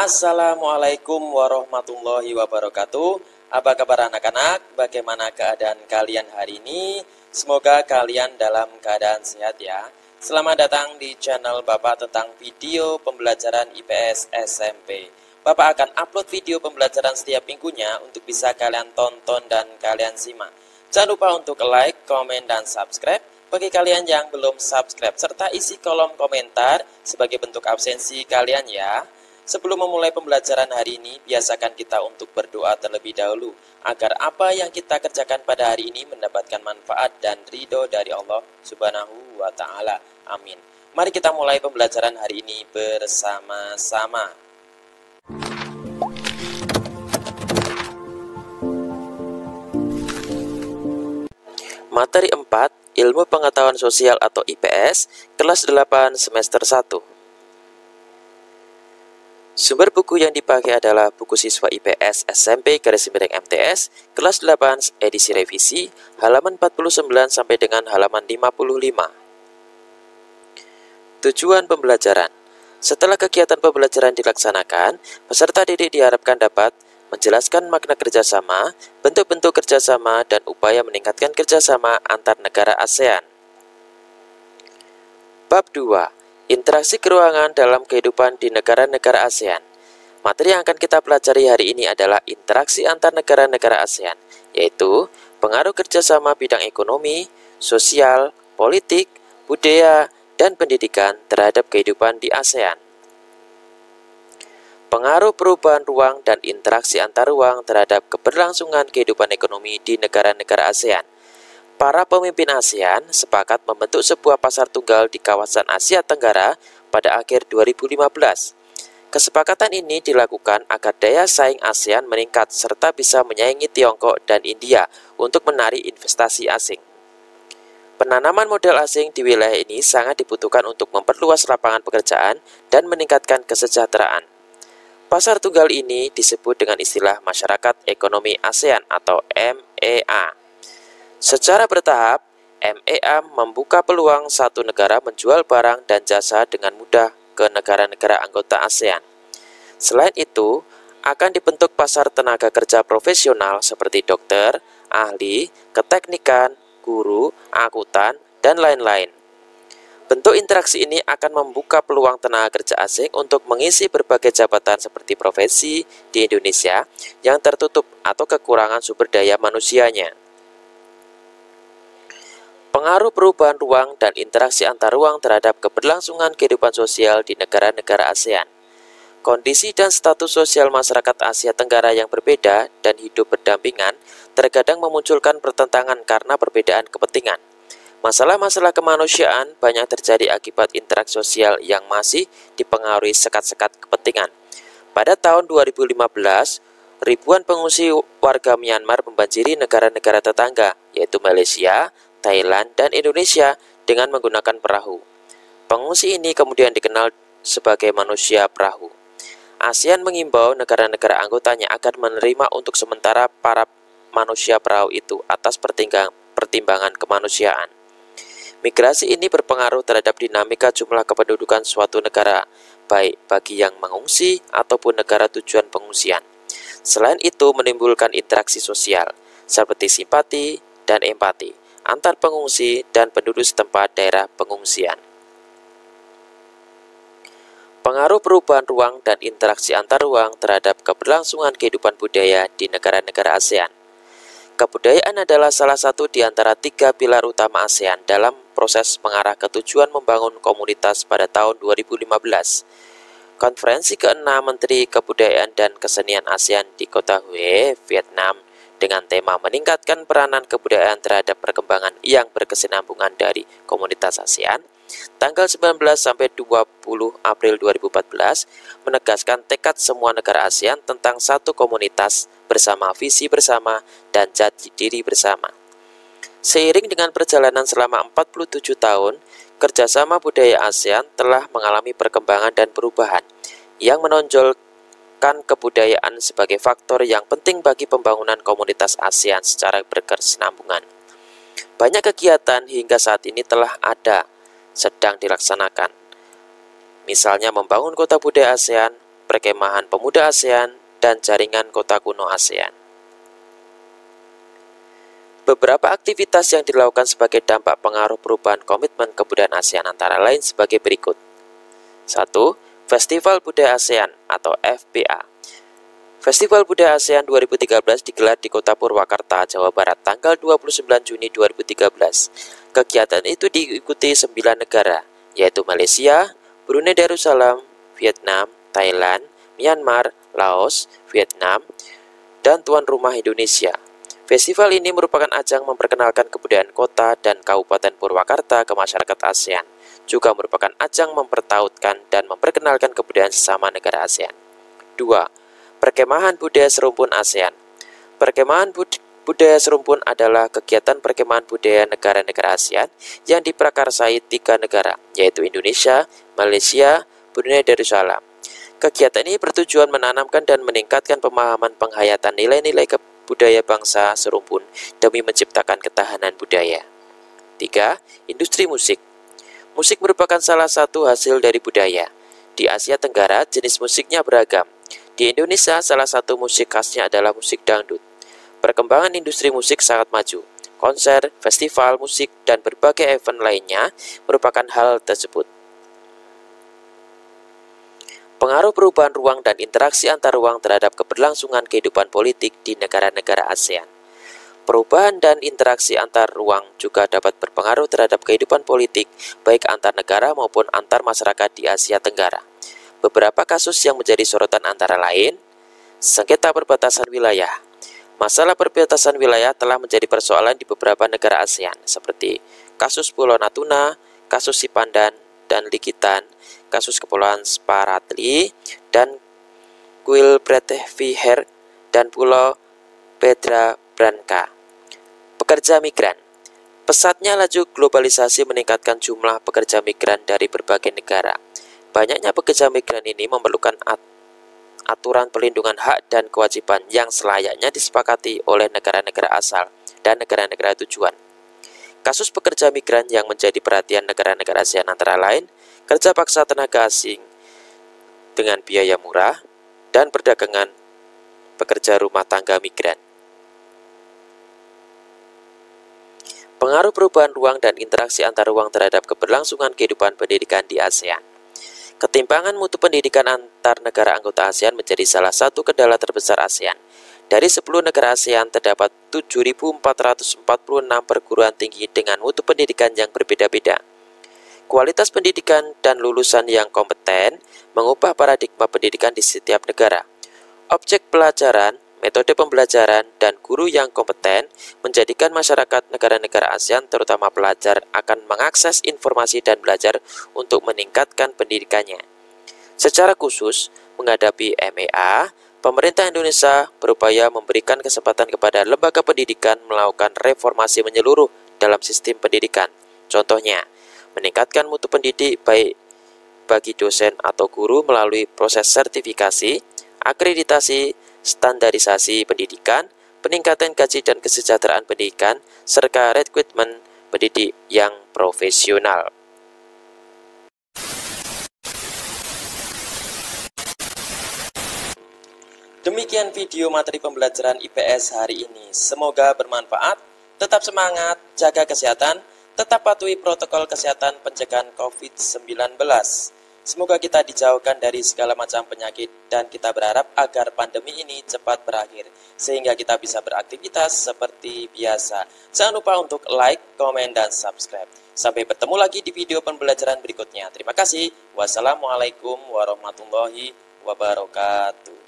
Assalamualaikum warahmatullahi wabarakatuh. Apa kabar anak-anak? Bagaimana keadaan kalian hari ini? Semoga kalian dalam keadaan sehat ya. Selamat datang di channel Bapak tentang video pembelajaran IPS SMP. Bapak akan upload video pembelajaran setiap minggunya untuk bisa kalian tonton dan kalian simak. Jangan lupa untuk like, komen, dan subscribe bagi kalian yang belum subscribe, serta isi kolom komentar sebagai bentuk absensi kalian ya. Sebelum memulai pembelajaran hari ini, biasakan kita untuk berdoa terlebih dahulu, agar apa yang kita kerjakan pada hari ini mendapatkan manfaat dan ridho dari Allah Subhanahu wa Ta'ala. Amin. Mari kita mulai pembelajaran hari ini bersama-sama. Materi 4, Ilmu Pengetahuan Sosial atau IPS, kelas 8 semester 1. Sumber buku yang dipakai adalah buku siswa IPS SMP /MTS kelas 8 edisi revisi halaman 49 sampai dengan halaman 55. Tujuan pembelajaran. Setelah kegiatan pembelajaran dilaksanakan, peserta didik diharapkan dapat menjelaskan makna kerjasama, bentuk-bentuk kerjasama, dan upaya meningkatkan kerjasama antar negara ASEAN. Bab 2. Interaksi keuangan dalam kehidupan di negara-negara ASEAN. Materi yang akan kita pelajari hari ini adalah interaksi antar negara-negara ASEAN, yaitu pengaruh kerjasama bidang ekonomi, sosial, politik, budaya, dan pendidikan terhadap kehidupan di ASEAN. Pengaruh perubahan ruang dan interaksi antar ruang terhadap keberlangsungan kehidupan ekonomi di negara-negara ASEAN. Para pemimpin ASEAN sepakat membentuk sebuah pasar tunggal di kawasan Asia Tenggara pada akhir 2015. Kesepakatan ini dilakukan agar daya saing ASEAN meningkat serta bisa menyaingi Tiongkok dan India untuk menarik investasi asing. Penanaman modal asing di wilayah ini sangat dibutuhkan untuk memperluas lapangan pekerjaan dan meningkatkan kesejahteraan. Pasar tunggal ini disebut dengan istilah Masyarakat Ekonomi ASEAN atau MEA. Secara bertahap, MEA membuka peluang satu negara menjual barang dan jasa dengan mudah ke negara-negara anggota ASEAN. Selain itu, akan dibentuk pasar tenaga kerja profesional seperti dokter, ahli, keteknikan, guru, akuntan, dan lain-lain. Bentuk interaksi ini akan membuka peluang tenaga kerja asing untuk mengisi berbagai jabatan seperti profesi di Indonesia yang tertutup atau kekurangan sumber daya manusianya. Pengaruh perubahan ruang dan interaksi antar ruang terhadap keberlangsungan kehidupan sosial di negara-negara ASEAN. Kondisi dan status sosial masyarakat Asia Tenggara yang berbeda dan hidup berdampingan terkadang memunculkan pertentangan karena perbedaan kepentingan. Masalah-masalah kemanusiaan banyak terjadi akibat interaksi sosial yang masih dipengaruhi sekat-sekat kepentingan. Pada tahun 2015, ribuan pengungsi warga Myanmar membanjiri negara-negara tetangga, yaitu Malaysia, Thailand, dan Indonesia dengan menggunakan perahu. Pengungsi ini kemudian dikenal sebagai manusia perahu. ASEAN mengimbau negara-negara anggotanya agar menerima untuk sementara para manusia perahu itu atas pertimbangan kemanusiaan. Migrasi ini berpengaruh terhadap dinamika jumlah kependudukan suatu negara, baik bagi yang mengungsi ataupun negara tujuan pengungsian. Selain itu menimbulkan interaksi sosial, seperti simpati dan empati antar pengungsi dan penduduk setempat daerah pengungsian. Pengaruh perubahan ruang dan interaksi antar ruang terhadap keberlangsungan kehidupan budaya di negara-negara ASEAN. Kebudayaan adalah salah satu di antara 3 pilar utama ASEAN dalam proses mengarah ke tujuan membangun komunitas pada tahun 2015. Konferensi ke-6 Menteri Kebudayaan dan Kesenian ASEAN di kota Hue, Vietnam, dengan tema meningkatkan peranan kebudayaan terhadap perkembangan yang berkesinambungan dari komunitas ASEAN, tanggal 19 sampai 20 April 2014 menegaskan tekad semua negara ASEAN tentang satu komunitas bersama visi bersama dan jati diri bersama. Seiring dengan perjalanan selama 47 tahun, kerjasama budaya ASEAN telah mengalami perkembangan dan perubahan yang menonjolkan kebudayaan sebagai faktor yang penting bagi pembangunan komunitas ASEAN secara berkesinambungan. Banyak kegiatan hingga saat ini telah sedang dilaksanakan. Misalnya membangun kota budaya ASEAN, Perkemahan Pemuda ASEAN, dan Jaringan Kota Kuno ASEAN. Beberapa aktivitas yang dilakukan sebagai dampak pengaruh perubahan komitmen kebudayaan ASEAN antara lain sebagai berikut. 1. Festival Budaya ASEAN atau FBA. Festival Budaya ASEAN 2013 digelar di Kota Purwakarta, Jawa Barat tanggal 29 Juni 2013. Kegiatan itu diikuti 9 negara, yaitu Malaysia, Brunei Darussalam, Vietnam, Thailand, Myanmar, Laos, Vietnam, dan tuan rumah Indonesia. Festival ini merupakan ajang memperkenalkan kebudayaan kota dan Kabupaten Purwakarta ke masyarakat ASEAN, juga merupakan ajang mempertautkan dan memperkenalkan kebudayaan sesama negara ASEAN. 2. Perkemahan Budaya Serumpun ASEAN. Perkemahan Budaya Serumpun adalah kegiatan perkemahan budaya negara-negara ASEAN yang diprakarsai 3 negara, yaitu Indonesia, Malaysia, Brunei Darussalam. Kegiatan ini bertujuan menanamkan dan meningkatkan pemahaman penghayatan nilai-nilai budaya bangsa serumpun demi menciptakan ketahanan budaya. 3. Industri musik. Musik merupakan salah satu hasil dari budaya. Di Asia Tenggara, jenis musiknya beragam. Di Indonesia, salah satu musik khasnya adalah musik dangdut. Perkembangan industri musik sangat maju. Konser, festival musik, dan berbagai event lainnya merupakan hal tersebut. Pengaruh perubahan ruang dan interaksi antar ruang terhadap keberlangsungan kehidupan politik di negara-negara ASEAN. Perubahan dan interaksi antar ruang juga dapat berpengaruh terhadap kehidupan politik, baik antar negara maupun antar masyarakat di Asia Tenggara. Beberapa kasus yang menjadi sorotan antara lain, sengketa perbatasan wilayah. Masalah perbatasan wilayah telah menjadi persoalan di beberapa negara ASEAN, seperti kasus Pulau Natuna, kasus Sipandan dan Likitan, kasus Kepulauan Spratly dan Quilpretteviher, dan Pulau Pedra Branca. Pekerja migran. Pesatnya laju globalisasi meningkatkan jumlah pekerja migran dari berbagai negara. Banyaknya pekerja migran ini memerlukan aturan perlindungan hak dan kewajiban yang selayaknya disepakati oleh negara-negara asal dan negara-negara tujuan. Kasus pekerja migran yang menjadi perhatian negara-negara ASEAN antara lain kerja paksa tenaga asing dengan biaya murah dan perdagangan pekerja rumah tangga migran. Pengaruh perubahan ruang dan interaksi antar ruang terhadap keberlangsungan kehidupan pendidikan di ASEAN. Ketimpangan mutu pendidikan antar negara anggota ASEAN menjadi salah satu kendala terbesar ASEAN. Dari 10 negara ASEAN terdapat 7.446 perguruan tinggi dengan mutu pendidikan yang berbeda-beda. Kualitas pendidikan dan lulusan yang kompeten mengubah paradigma pendidikan di setiap negara. Objek pelajaran, metode pembelajaran, dan guru yang kompeten menjadikan masyarakat negara-negara ASEAN, terutama pelajar, akan mengakses informasi dan belajar untuk meningkatkan pendidikannya. Secara khusus, menghadapi MEA, pemerintah Indonesia berupaya memberikan kesempatan kepada lembaga pendidikan melakukan reformasi menyeluruh dalam sistem pendidikan. Contohnya, meningkatkan mutu pendidik baik bagi dosen atau guru melalui proses sertifikasi, akreditasi, standarisasi pendidikan, peningkatan gaji dan kesejahteraan pendidikan, serta rekrutmen pendidik yang profesional. Demikian video materi pembelajaran IPS hari ini. Semoga bermanfaat. Tetap semangat, jaga kesehatan, tetap patuhi protokol kesehatan pencegahan COVID-19. Semoga kita dijauhkan dari segala macam penyakit dan kita berharap agar pandemi ini cepat berakhir sehingga kita bisa beraktivitas seperti biasa. Jangan lupa untuk like, komen, dan subscribe. Sampai bertemu lagi di video pembelajaran berikutnya. Terima kasih. Wassalamualaikum warahmatullahi wabarakatuh.